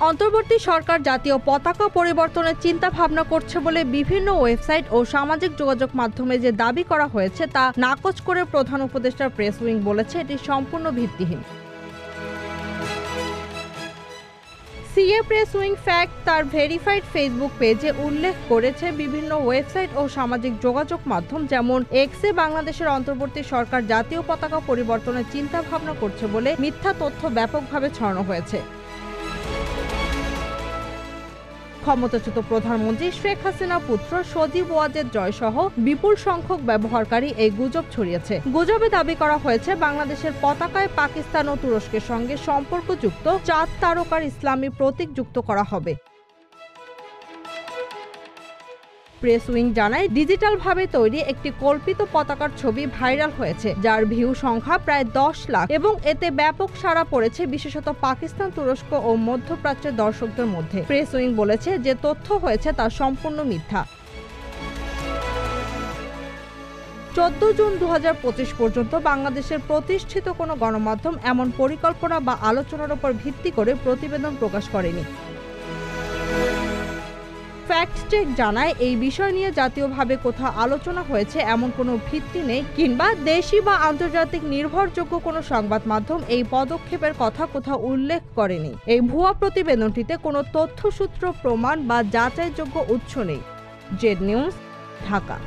অন্তর্বর্তী সরকার জাতীয় পতাকা পরিবর্তনের চিন্তা ভাবনা করছে বলে বিভিন্ন ওয়েবসাইট ও সামাজিক যোগাযোগ মাধ্যমে যে দাবি করা হয়েছে তা নাকচ করে প্রধান উপদেষ্টার প্রেস উইং বলেছে এটি সম্পূর্ণ ভিত্তিহীন। সিএ প্রেস উইং ফ্যাক্ট তার ভেরিফাইড ফেসবুক পেজে উল্লেখ করেছে বিভিন্ন ওয়েবসাইট ও সামাজিক যোগাযোগ মাধ্যম যেমন এক্সে বাংলাদেশের অন্তর্বর্তী সরকার জাতীয় পতাকা পরিবর্তনের চিন্তা ভাবনা করছে বলে মিথ্যা তথ্য ব্যাপকভাবে ছড়ানো হয়েছে। ক্ষমতাচ্যুত প্রধানমন্ত্রী শেখ হাসিনা পুত্র সজীব ওয়াজেদ জয় সহ বিপুল সংখ্যক ব্যবহারকারী এই গুজব ছড়িয়েছে। গুজবে দাবি করা হয়েছে বাংলাদেশের পতাকায় পাকিস্তান ও তুরস্কের সঙ্গে সম্পর্কযুক্ত 4 তারকার ইসলামী প্রতীক যুক্ত করা হবে। প্রেস উইং জানায় ডিজিটালভাবে তৈরি একটি কল্পিত পতাকার ছবি ভাইরাল হয়েছে, যার ভিউ সংখ্যা প্রায় 10 লাখ এবং এতে ব্যাপক সাড়া পড়েছে বিশেষত পাকিস্তান, তুরস্ক ও মধ্যপ্রাচ্যের দর্শকদের মধ্যে। প্রেস উইং বলেছে যে তথ্য হয়েছে তা সম্পূর্ণ মিথ্যা। 14 জুন 2025 পর্যন্ত বাংলাদেশের প্রতিষ্ঠিত কোনো গণমাধ্যম এমন পরিকল্পনা বা আলোচনার উপর ভিত্তি করে প্রতিবেদন প্রকাশ করেনি। ফ্যাক্ট চেক জানায় এই বিষয় নিয়ে জাতীয়ভাবে কোথাও আলোচনা হয়েছে এমন কোনো ভিত্তি নেই, কিংবা দেশি বা আন্তর্জাতিক নির্ভরযোগ্য কোনো সংবাদ মাধ্যম এই পদক্ষেপের কথা কোথাও উল্লেখ করেনি। এই ভুয়া প্রতিবেদনটিতে কোনো তথ্যসূত্র, প্রমাণ বা যাচাইযোগ্য উৎস নেই। Z news, Dhaka.